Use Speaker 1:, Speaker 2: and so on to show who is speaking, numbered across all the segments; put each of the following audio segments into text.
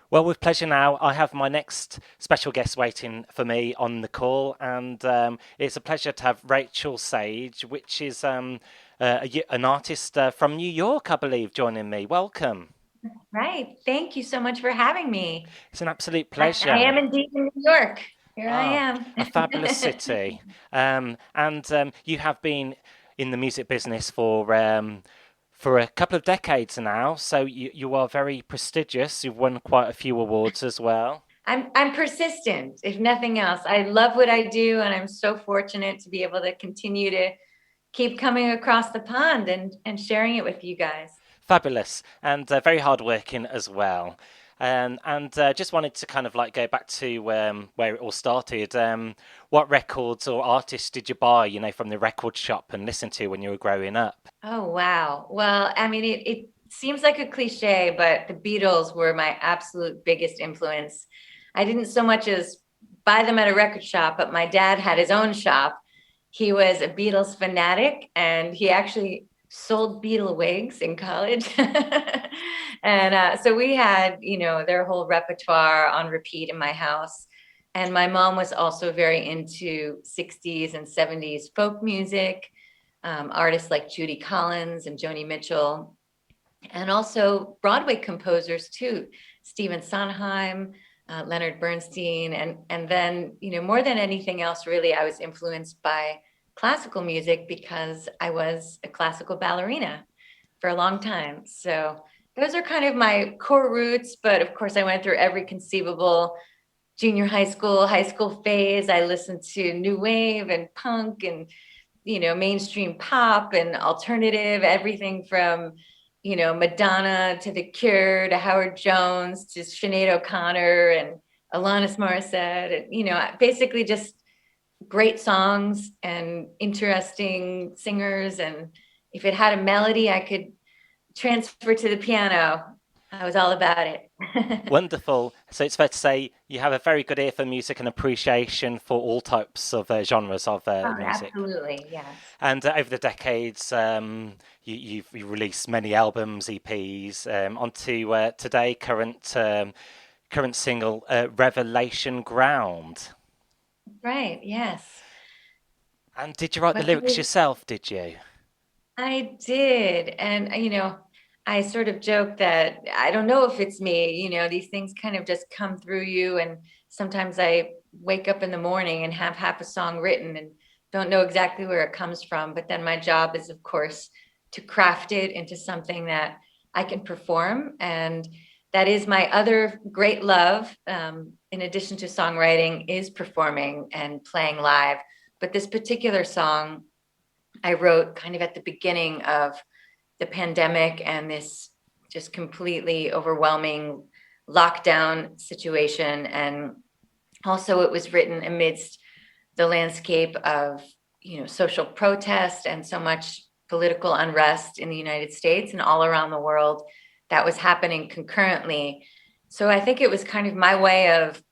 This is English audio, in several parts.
Speaker 1: Well, with pleasure now, I have my next special guest waiting for me on the call, and it's a pleasure to have Rachael Sage, which is an artist from New York, I believe, joining me. Welcome.
Speaker 2: Right. Thank you so much for having me.
Speaker 1: It's an absolute
Speaker 2: I
Speaker 1: pleasure.
Speaker 2: am indeed in New York. Here I
Speaker 1: Ah,
Speaker 2: am.
Speaker 1: a fabulous city. And you have been in the music business for a couple of decades now, so you are very prestigious. You've won quite a few awards as well.
Speaker 2: I'm persistent, if nothing else. I love what I do, and I'm so fortunate to be able to continue to keep coming across the pond and sharing it with you guys.
Speaker 1: Fabulous and very hardworking as well. And just wanted to kind of like go back to where it all started. What records or artists did you buy, from the record shop and listen to when you were growing up?
Speaker 2: Oh, wow. Well, I mean, it seems like a cliche, but the Beatles were my absolute biggest influence. I didn't so much as buy them at a record shop, but my dad had his own shop. He was a Beatles fanatic, and he actually sold Beatle wigs in college. And so we had, their whole repertoire on repeat in my house. And my mom was also very into 60s and 70s folk music, artists like Judy Collins and Joni Mitchell, and also Broadway composers too, Stephen Sondheim, Leonard Bernstein, and then more than anything else, really, I was influenced by classical music because I was a classical ballerina for a long time. So those are kind of my core roots, but of course, I went through every conceivable junior high school phase. I listened to new wave and punk and mainstream pop and alternative, everything from, Madonna to The Cure to Howard Jones to Sinead O'Connor and Alanis Morissette, and, basically just great songs and interesting singers. And if it had a melody, I could transfer to the piano. I was all about it.
Speaker 1: Wonderful. So it's fair to say you have a very good ear for music and appreciation for all types of genres of
Speaker 2: Oh,
Speaker 1: music.
Speaker 2: absolutely. Yes.
Speaker 1: And over the decades, you've released many albums, EPs, onto today current single, Revelation Ground.
Speaker 2: Right. Yes.
Speaker 1: And did you write the
Speaker 2: What can
Speaker 1: lyrics
Speaker 2: we
Speaker 1: yourself, did you?
Speaker 2: I did. And, I sort of joke that I don't know if it's me, these things kind of just come through you. And sometimes I wake up in the morning and have half a song written and don't know exactly where it comes from. But then my job is, of course, to craft it into something that I can perform. And that is my other great love, in addition to songwriting, is performing and playing live. But this particular song, I wrote kind of at the beginning of the pandemic and this just completely overwhelming lockdown situation. And also, it was written amidst the landscape of, social protest and so much political unrest in the United States and all around the world that was happening concurrently. So I think it was kind of my way of,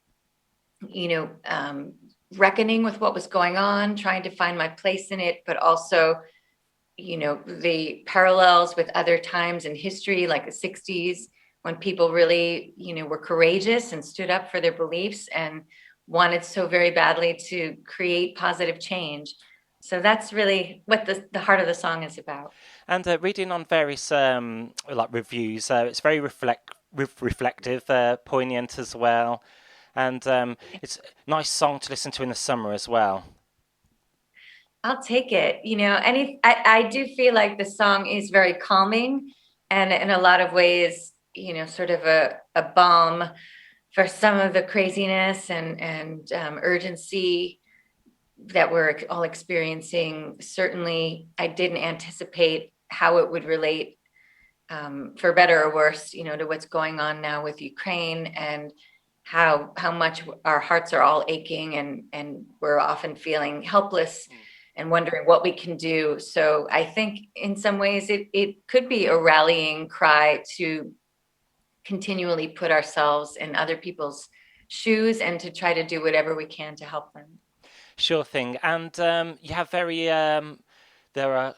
Speaker 2: you know, um, reckoning with what was going on, trying to find my place in it, but also, the parallels with other times in history, like the 60s, when people really, were courageous and stood up for their beliefs and wanted so very badly to create positive change. So that's really what the heart of the song is about.
Speaker 1: And reading on various like reviews, it's very reflective, poignant as well, and it's a nice song to listen to in the summer as well.
Speaker 2: I'll take it. I do feel like the song is very calming and in a lot of ways, sort of a balm for some of the craziness and urgency that we're all experiencing. Certainly, I didn't anticipate how it would relate, for better or worse, to what's going on now with Ukraine and how much our hearts are all aching and we're often feeling helpless and wondering what we can do. So I think in some ways it could be a rallying cry to continually put ourselves in other people's shoes and to try to do whatever we can to help them.
Speaker 1: Sure thing. And you have very there are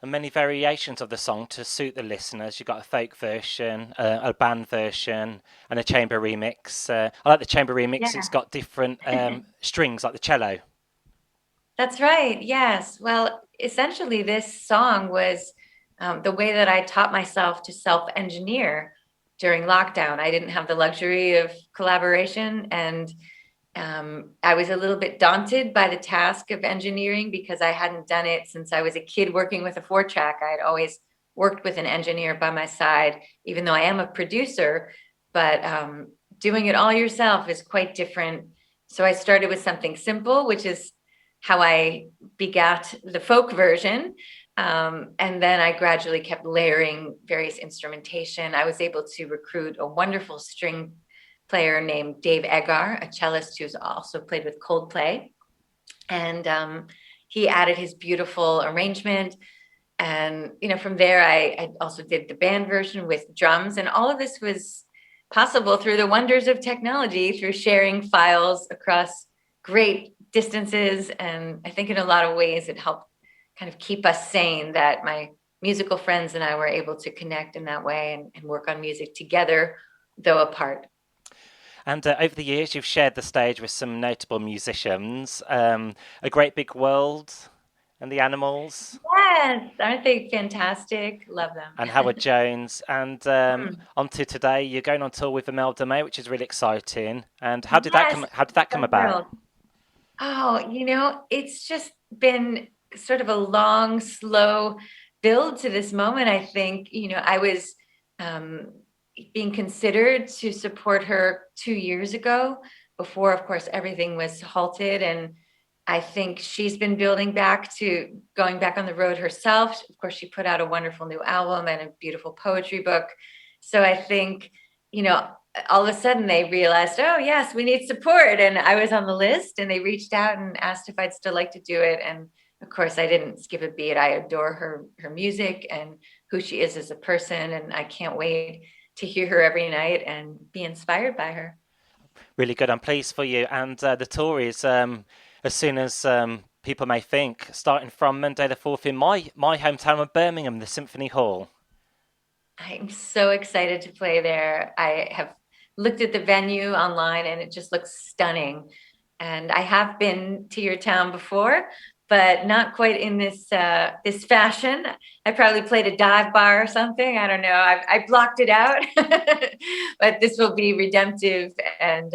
Speaker 1: and many variations of the song to suit the listeners. You've got a folk version, a band version, and a chamber remix. I like the chamber remix. It's
Speaker 2: Yeah.
Speaker 1: got different strings, like the cello.
Speaker 2: That's right. Yes. Well, essentially, this song was the way that I taught myself to self-engineer during lockdown. I didn't have the luxury of collaboration, and I was a little bit daunted by the task of engineering because I hadn't done it since I was a kid working with a four track. I had always worked with an engineer by my side, even though I am a producer, but doing it all yourself is quite different. So I started with something simple, which is how I begat the folk version. And then I gradually kept layering various instrumentation. I was able to recruit a wonderful string player named Dave Egar, a cellist who's also played with Coldplay. And he added his beautiful arrangement. And, from there, I also did the band version with drums. And all of this was possible through the wonders of technology, through sharing files across great distances. And I think in a lot of ways it helped kind of keep us sane, that my musical friends and I were able to connect in that way and work on music together, though apart.
Speaker 1: And over the years, you've shared the stage with some notable musicians. A Great Big World and the Animals,
Speaker 2: Yes, aren't they fantastic? Love
Speaker 1: and
Speaker 2: them.
Speaker 1: Howard Jones. And
Speaker 2: Hmm.
Speaker 1: on to today, you're going on tour with Imelda May, which is really exciting. And how did that
Speaker 2: Yes,
Speaker 1: come? How did that come
Speaker 2: so
Speaker 1: about?
Speaker 2: thrilled. Oh, it's just been sort of a long, slow build to this moment. I think, I was um, being considered to support her 2 years ago, before, of course, everything was halted. And I think she's been building back to going back on the road herself. Of course, she put out a wonderful new album and a beautiful poetry book. So I think, you know, all of a sudden they realized, oh, yes, we need support. And I was on the list, and they reached out and asked if I'd still like to do it. And of course, I didn't skip a beat. I adore her music and who she is as a person. And I can't wait to hear her every night and be inspired by her.
Speaker 1: Really good. I'm pleased for you. And the tour is as soon as people may think, starting from Monday the 4th in my hometown of Birmingham, the Symphony Hall.
Speaker 2: I'm so excited to play there. I have looked at the venue online and it just looks stunning. And I have been to your town before, but not quite in this fashion. I probably played a dive bar or something. I don't know. I blocked it out, but this will be redemptive and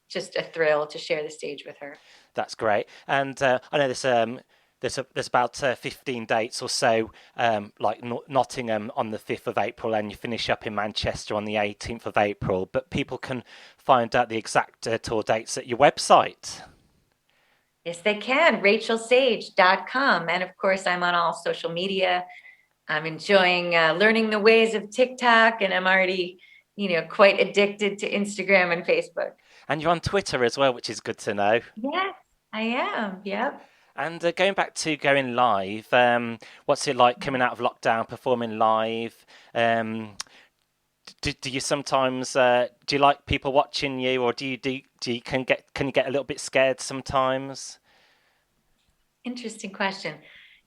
Speaker 2: just a thrill to share the stage with her.
Speaker 1: That's great. And I know there's about 15 dates or so, like Nottingham on the 5th of April, and you finish up in Manchester on the 18th of April. But people can find out the exact tour dates at your website.
Speaker 2: Yes, they can. RachelSage.com. And of course, I'm on all social media. I'm enjoying learning the ways of TikTok, and I'm already, quite addicted to Instagram and Facebook.
Speaker 1: And you're on Twitter as well, which is good to know.
Speaker 2: Yes, I am. Yep.
Speaker 1: And going back to going live, what's it like coming out of lockdown, performing live? Do you sometimes do you like people watching you, or do you can you get a little bit scared sometimes?
Speaker 2: Interesting question.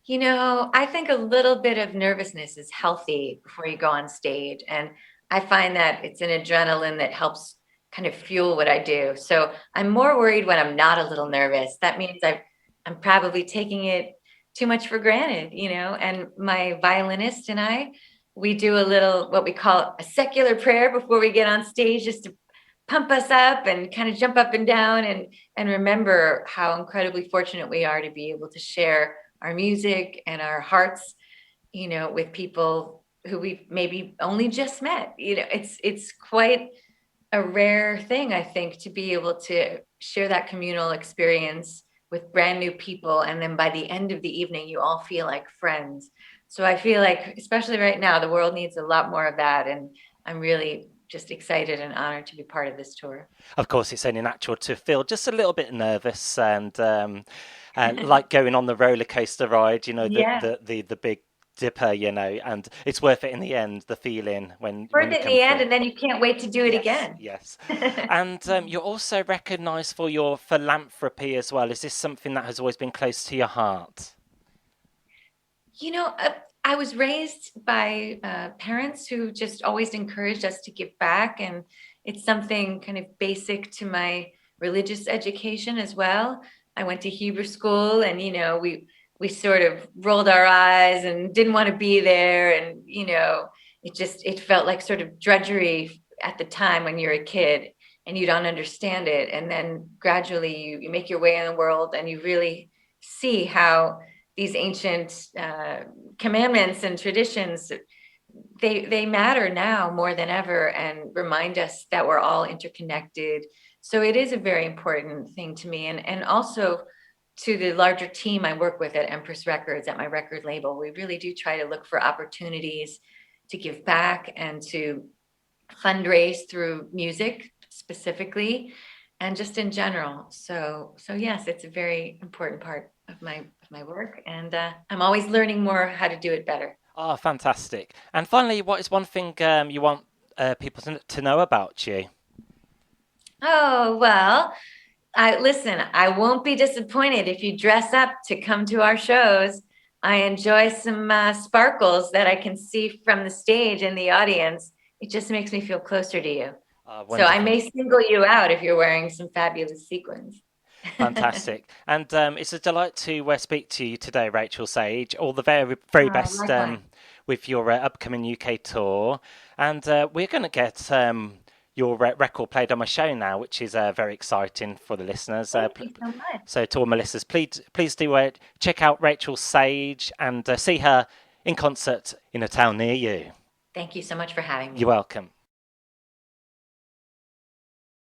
Speaker 2: I think a little bit of nervousness is healthy before you go on stage. And I find that it's an adrenaline that helps kind of fuel what I do. So I'm more worried when I'm not a little nervous. That means I'm probably taking it too much for granted, and my violinist and we do a little, what we call a secular prayer before we get on stage, just to pump us up and kind of jump up and down and remember how incredibly fortunate we are to be able to share our music and our hearts, with people who we've maybe only just met. It's quite a rare thing, I think, to be able to share that communal experience with brand new people. And then by the end of the evening, you all feel like friends. So I feel like, especially right now, the world needs a lot more of that. And I'm really just excited and honored to be part of this tour.
Speaker 1: Of course, it's only natural to feel just a little bit nervous, and like going on the roller coaster ride,
Speaker 2: Yeah.
Speaker 1: the big dipper, and it's worth it in the end. The feeling when
Speaker 2: Worth
Speaker 1: you
Speaker 2: it in
Speaker 1: come
Speaker 2: the end,
Speaker 1: through.
Speaker 2: and then you can't wait to do it
Speaker 1: Yes,
Speaker 2: again.
Speaker 1: yes. And you're also recognised for your philanthropy as well. Is this something that has always been close to your heart?
Speaker 2: You know, I was raised by parents who just always encouraged us to give back, and it's something kind of basic to my religious education as well. I went to Hebrew school, and we sort of rolled our eyes and didn't want to be there, and it felt like sort of drudgery at the time when you're a kid and you don't understand it, and then gradually you make your way in the world and you really see how these ancient commandments and traditions, they matter now more than ever and remind us that we're all interconnected. So it is a very important thing to me, and also to the larger team I work with at Empress Records, at my record label. We really do try to look for opportunities to give back and to fundraise through music specifically, and just in general. So yes, it's a very important part of my work, and I'm always learning more how to do it better.
Speaker 1: Oh, fantastic. And finally, what is one thing you want people to know about you?
Speaker 2: Oh, well, I listen, I won't be disappointed if you dress up to come to our shows. I enjoy some sparkles that I can see from the stage in the audience. It just makes me feel closer to you. So I
Speaker 1: Wonderful.
Speaker 2: may single you out if you're wearing some fabulous sequins.
Speaker 1: Fantastic. And it's a delight to speak to you today, Rachel Sage. All the very, very best
Speaker 2: Likewise.
Speaker 1: with your upcoming UK tour. And we're going to get your record played on my show now, which is very exciting for the listeners.
Speaker 2: Thank you so much.
Speaker 1: So to all my listeners, please do check out Rachel Sage and see her in concert in a town near you.
Speaker 2: Thank you so much for having
Speaker 1: You're
Speaker 2: me.
Speaker 1: welcome.